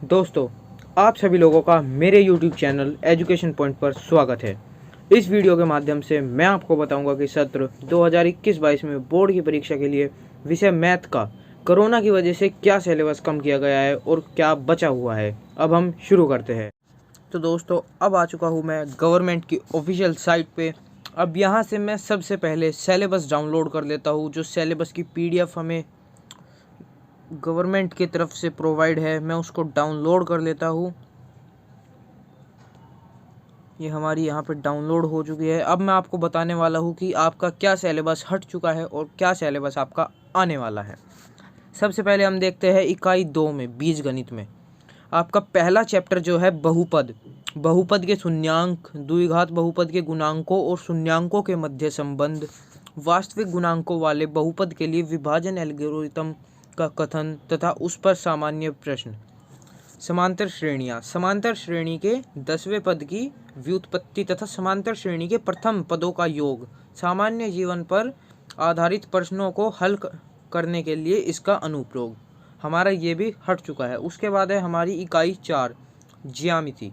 दोस्तों, आप सभी लोगों का मेरे YouTube चैनल एजुकेशन पॉइंट पर स्वागत है। इस वीडियो के माध्यम से मैं आपको बताऊंगा कि सत्र 2021-22 में बोर्ड की परीक्षा के लिए विषय मैथ का कोरोना की वजह से क्या सिलेबस कम किया गया है और क्या बचा हुआ है। अब हम शुरू करते हैं। तो दोस्तों, अब आ चुका हूँ मैं गवर्नमेंट की ऑफिशियल साइट पे। अब यहाँ से मैं सबसे पहले सिलेबस डाउनलोड कर लेता हूँ। जो सिलेबस की PDF हमें गवर्नमेंट की तरफ से प्रोवाइड है, मैं उसको डाउनलोड कर लेता हूँ। ये हमारी यहाँ पे डाउनलोड हो चुकी है। अब मैं आपको बताने वाला हूँ कि आपका क्या सिलेबस हट चुका है और क्या सिलेबस आपका आने वाला है। सबसे पहले हम देखते हैं इकाई 2 में बीजगणित में आपका पहला चैप्टर जो है बहुपद। बहुपद के शून्यांक, द्विघात बहुपद के गुणांकों और शून्यांकों के मध्य संबंध, वास्तविक गुणांकों वाले बहुपद के लिए विभाजन एल्गोरिथम का कथन तथा उस पर सामान्य प्रश्न। समांतर श्रेणियाँ, समांतर श्रेणी के 10वें पद की व्युत्पत्ति तथा समांतर श्रेणी के प्रथम पदों का योग, सामान्य जीवन पर आधारित प्रश्नों को हल करने के लिए इसका अनुप्रयोग। हमारा ये भी हट चुका है। उसके बाद है हमारी इकाई 4 ज्यामिति।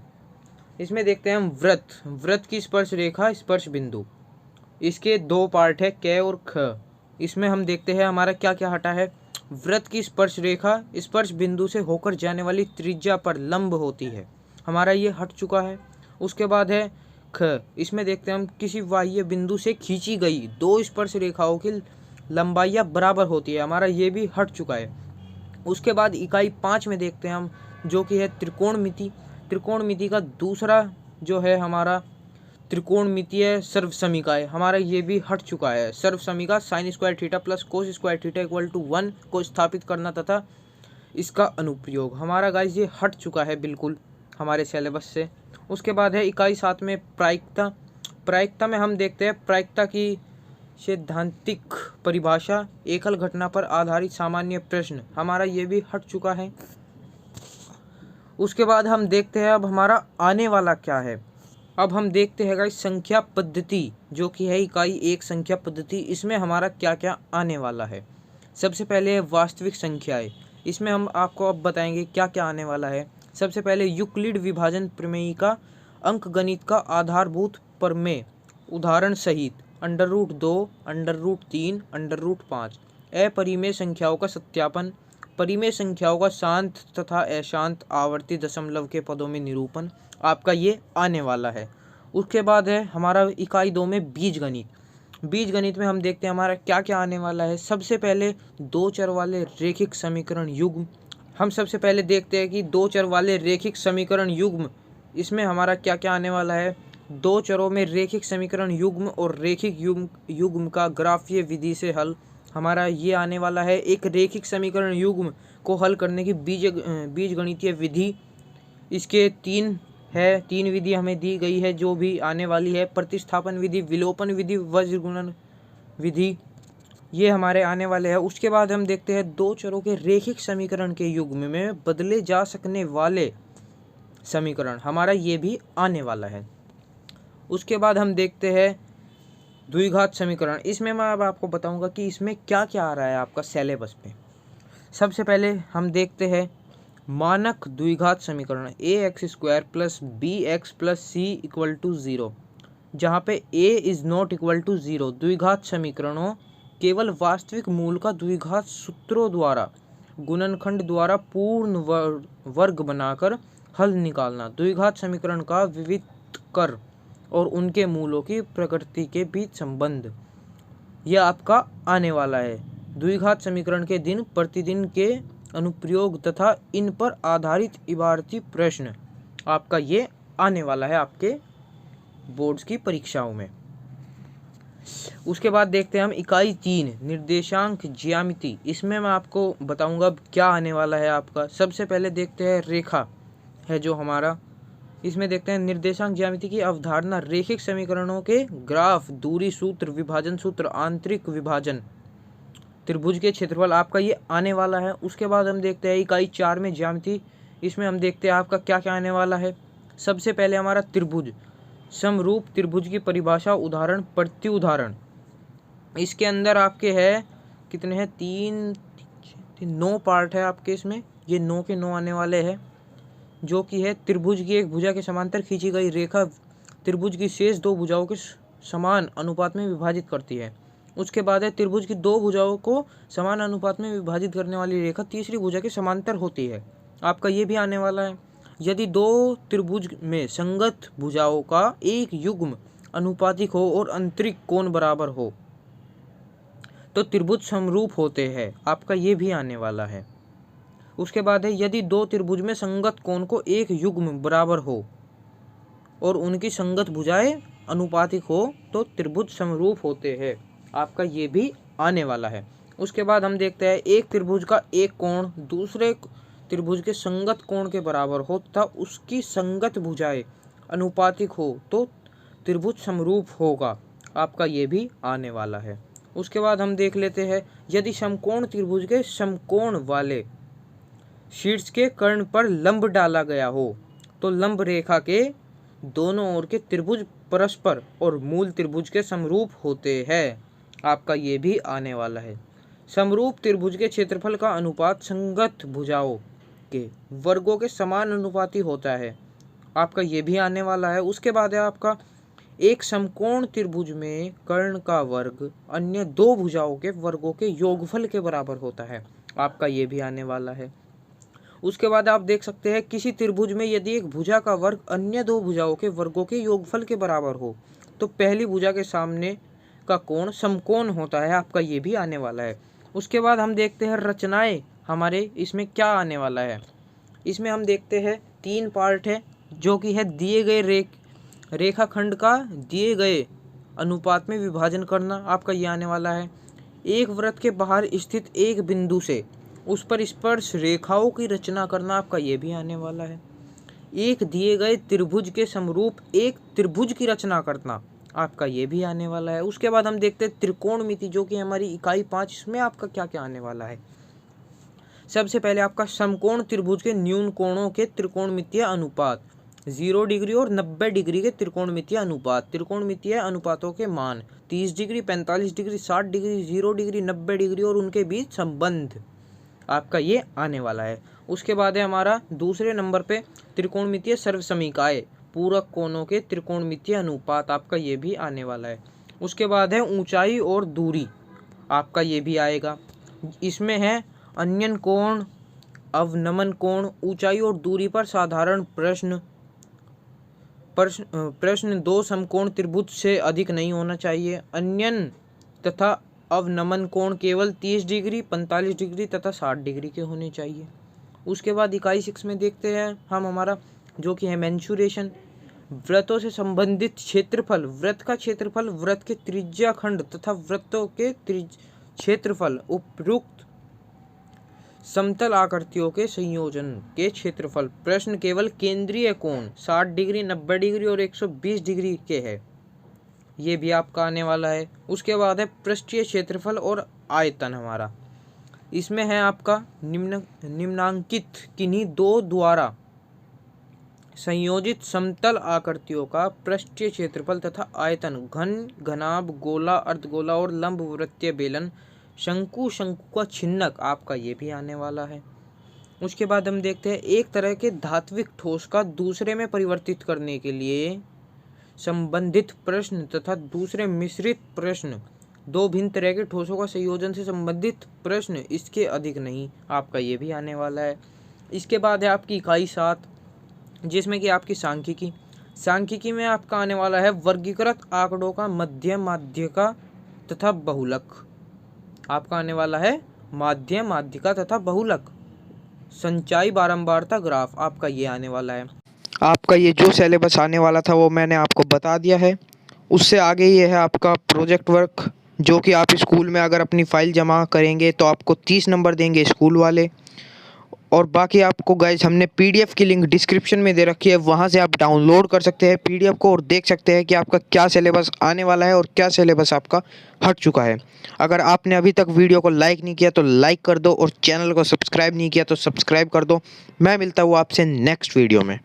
इसमें देखते हैं हम वृत्त, वृत्त की स्पर्श रेखा, स्पर्श बिंदु। इसके 2 पार्ट है, क और ख। इसमें हम देखते हैं हमारा क्या क्या हटा है। वृत्त की स्पर्श रेखा स्पर्श बिंदु से होकर जाने वाली त्रिज्या पर लंब होती है, हमारा ये हट चुका है। उसके बाद है ख। इसमें देखते हैं हम किसी बाह्य बिंदु से खींची गई 2 स्पर्श रेखाओं की लंबाइयाँ बराबर होती है, हमारा ये भी हट चुका है। उसके बाद इकाई 5 में देखते हैं हम, जो कि है त्रिकोणमिति। त्रिकोणमिति का दूसरा जो है हमारा त्रिकोणमितीय सर्वसमीकाएं, हमारा ये भी हट चुका है। सर्वसमीका sine square theta plus cos square theta equal to 1 को स्थापित करना तथा इसका अनुप्रयोग, हमारा गाइस ये हट चुका है बिल्कुल हमारे सिलेबस से। उसके बाद है इकाई 7 में प्रायिकता। प्रायिकता में हम देखते हैं प्रायिकता की सैद्धांतिक परिभाषा, एकल घटना पर आधारित सामान्य प्रश्न, हमारा ये भी हट चुका है। उसके बाद हम देखते हैं अब हमारा आने वाला क्या है। अब हम देखते हैं गाइस संख्या पद्धति, जो कि है इकाई 1 संख्या पद्धति। इसमें हमारा क्या क्या आने वाला है। सबसे पहले है वास्तविक संख्याएं। इसमें हम आपको अब बताएंगे क्या क्या आने वाला है। सबसे पहले यूक्लिड विभाजन प्रमेय का अंकगणित का आधारभूत प्रमेय उदाहरण सहित, √2, √3, √5। अपरिमेय संख्याओं का सत्यापन, परिमेय संख्याओं का शांत तथा अशांत आवर्ती दशमलव के पदों में निरूपण, आपका ये आने वाला है। उसके बाद है हमारा इकाई 2 में बीजगणित। बीजगणित में हम देखते हैं हमारा क्या क्या आने वाला है। सबसे पहले 2 चर वाले रेखिक समीकरण युग्म। हम सबसे पहले देखते हैं कि 2 चर वाले रेखिक समीकरण युग्म, इसमें हमारा क्या क्या आने वाला है। 2 चरों में रेखिक समीकरण युग्म और रेखिक युग्म का ग्राफीय विधि से हल, हमारा ये आने वाला है। एक रेखिक समीकरण युग्म को हल करने की बीजगणितीय विधि, इसके 3 विधि हमें दी गई है जो भी आने वाली है। प्रतिस्थापन विधि, विलोपन विधि, वज्र गुणन विधि, ये हमारे आने वाले हैं। उसके बाद हम देखते हैं 2 चरों के रेखिक समीकरण के युग्म में बदले जा सकने वाले समीकरण, हमारा ये भी आने वाला है। उसके बाद हम देखते हैं द्विघात समीकरण। इसमें मैं अब आपको बताऊंगा कि इसमें क्या क्या आ रहा है आपका सिलेबस पे। सबसे पहले हम देखते हैं मानक द्विघात समीकरण, ax² + bx + c = 0, जहाँ पे a is not equal to 0। द्विघात समीकरणों केवल वास्तविक मूल का द्विघात सूत्रों द्वारा गुणनखंड द्वारा पूर्ण वर्ग बनाकर हल निकालना। द्विघात समीकरण का विविधकर और उनके मूलों की प्रकृति के बीच संबंध, यह आपका आने वाला है। द्विघात समीकरण के दिन प्रतिदिन के अनुप्रयोग तथा इन पर आधारित इबारती प्रश्न, आपका ये आने वाला है आपके बोर्ड्स की परीक्षाओं में। उसके बाद देखते हैं हम इकाई 3 निर्देशांक ज्यामिति। इसमें मैं आपको बताऊंगा क्या आने वाला है आपका। सबसे पहले देखते हैं रेखा है जो हमारा, इसमें देखते हैं निर्देशांक ज्यामिति की अवधारणा, रेखिक समीकरणों के ग्राफ, दूरी सूत्र, विभाजन सूत्र, आंतरिक विभाजन, त्रिभुज के क्षेत्रफल, आपका ये आने वाला है। उसके बाद हम देखते हैं इकाई 4 में ज्यामिति। इसमें हम देखते हैं आपका क्या क्या आने वाला है। सबसे पहले हमारा त्रिभुज, समरूप त्रिभुज की परिभाषा, उदाहरण, प्रत्युदाहरण। इसके अंदर आपके है कितने हैं, 9 पार्ट है आपके इसमें, ये 9 के 9 आने वाले हैं। जो कि है त्रिभुज की एक भुजा के समांतर खींची गई रेखा त्रिभुज की शेष दो भुजाओं के समान अनुपात में विभाजित करती है। उसके बाद है त्रिभुज की दो भुजाओं को समान अनुपात में विभाजित करने वाली रेखा तीसरी भुजा के समांतर होती है। आपका ये भी आने वाला है। यदि दो त्रिभुज में संगत भुजाओं का एक युग्म अनुपातिक हो और आंतरिक कोण बराबर हो तो त्रिभुज समरूप होते हैं। आपका ये भी आने वाला है। उसके बाद है यदि दो त्रिभुज में संगत कोण को एक युग्म बराबर हो और उनकी संगत भुजाएं अनुपातिक हो तो त्रिभुज समरूप होते हैं। आपका ये भी आने वाला है। उसके बाद हम देखते हैं एक त्रिभुज का एक कोण दूसरे त्रिभुज के संगत कोण के बराबर हो तथा उसकी संगत भुजाएं अनुपातिक हो तो त्रिभुज समरूप होगा। आपका ये भी आने वाला है। उसके बाद हम देख लेते हैं यदि समकोण त्रिभुज के समकोण वाले शीर्ष के कर्ण पर लंब डाला गया हो तो लंब रेखा के दोनों ओर के त्रिभुज परस्पर और मूल त्रिभुज के समरूप होते हैं। आपका ये भी आने वाला है। समरूप त्रिभुज के क्षेत्रफल का अनुपात संगत भुजाओं के वर्गों के समान अनुपाती होता है। आपका ये भी आने वाला है। उसके बाद है आपका एक समकोण त्रिभुज में कर्ण का वर्ग अन्य दो भुजाओं के वर्गों के योगफल के बराबर होता है। आपका ये भी आने वाला है। उसके बाद आप देख सकते हैं किसी त्रिभुज में यदि एक भुजा का वर्ग अन्य दो भुजाओं के वर्गों के योगफल के बराबर हो तो पहली भुजा के सामने का कोण समकोण होता है। आपका ये भी आने वाला है। उसके बाद हम देखते हैं रचनाएं हमारे इसमें क्या आने वाला है। इसमें हम देखते हैं 3 पार्ट है जो कि है दिए गए रेखाखंड का दिए गए अनुपात में विभाजन करना। आपका ये आने वाला है। एक वृत्त के बाहर स्थित एक बिंदु से उस पर स्पर्श रेखाओं की रचना करना। आपका ये भी आने वाला है। एक दिए गए त्रिभुज के समरूप एक त्रिभुज की रचना करना। आपका ये भी आने वाला है। उसके बाद हम देखते हैं त्रिकोणमिति जो कि हमारी इकाई 5। इसमें आपका क्या क्या आने वाला है। सबसे पहले आपका समकोण त्रिभुज के न्यून कोणों के त्रिकोणमितीय अनुपात 0 डिग्री और 90 डिग्री के त्रिकोणमितीय अनुपात। त्रिकोणमितीय अनुपातों के मान 30 degree 45 degree 60 degree 0 degree 90 degree और उनके बीच संबंध। आपका ये आने वाला है। उसके बाद है हमारा दूसरे नंबर पे त्रिकोणमितीय सर्वसमीकाएं पूरक कोणों के त्रिकोणमितीय अनुपात। आपका ये भी आने वाला है। उसके बाद है ऊंचाई और दूरी। आपका ये भी आएगा। इसमें है अन्यन कोण अवनमन कोण ऊंचाई और दूरी पर साधारण प्रश्न दो समकोण त्रिभुज से अधिक नहीं होना चाहिए। अन्यन तथा अवनमन कोण केवल 30 डिग्री 45 डिग्री तथा 60 डिग्री के होने चाहिए। उसके बाद इकाई 6 में देखते हैं हम हमारा जो कि है मेंसुरेशन वृत्तों से संबंधित क्षेत्रफल। वृत्त का क्षेत्रफल वृत्त के त्रिज्याखंड तथा वृत्तों के क्षेत्रफल उपयुक्त समतल आकृतियों के संयोजन के क्षेत्रफल। प्रश्न केवल केंद्रीय कोण 60 डिग्री 90 डिग्री और 120 डिग्री के है। ये भी आपका आने वाला है। उसके बाद है पृष्ठीय क्षेत्रफल और आयतन हमारा। इसमें है आपका निम्नांकित किन्हीं दो द्वारा संयोजित समतल आकृतियों का पृष्ठीय क्षेत्रफल तथा आयतन घन घनाभ गोला अर्धगोला और लंब वृत्तीय बेलन शंकु शंकु का छिन्नक। आपका ये भी आने वाला है। उसके बाद हम देखते हैं एक तरह के धात्विक ठोस का दूसरे में परिवर्तित करने के लिए संबंधित प्रश्न तथा दूसरे मिश्रित प्रश्न दो भिन्न तरह के ठोसों का संयोजन से संबंधित प्रश्न इसके अधिक नहीं। आपका ये भी आने वाला है। इसके बाद है आपकी इकाई 7 जिसमें कि आपकी सांख्यिकी में आपका आने वाला है वर्गीकृत आंकड़ों का मध्यम माध्यिका तथा बहुलक। आपका आने वाला है माध्यम माध्यिका तथा बहुलक संचाई बारंबारता ग्राफ। आपका ये आने वाला है। आपका ये जो सिलेबस आने वाला था वो मैंने आपको बता दिया है। उससे आगे ये है आपका प्रोजेक्ट वर्क जो कि आप स्कूल में अगर अपनी फ़ाइल जमा करेंगे तो आपको 30 नंबर देंगे स्कूल वाले। और बाकी आपको गाइज हमने पीडीएफ की लिंक डिस्क्रिप्शन में दे रखी है, वहाँ से आप डाउनलोड कर सकते हैं पीडीएफ को और देख सकते हैं कि आपका क्या सिलेबस आने वाला है और क्या सिलेबस आपका हट चुका है। अगर आपने अभी तक वीडियो को लाइक नहीं किया तो लाइक कर दो और चैनल को सब्सक्राइब नहीं किया तो सब्सक्राइब कर दो। मैं मिलता हूँ आपसे नेक्स्ट वीडियो में।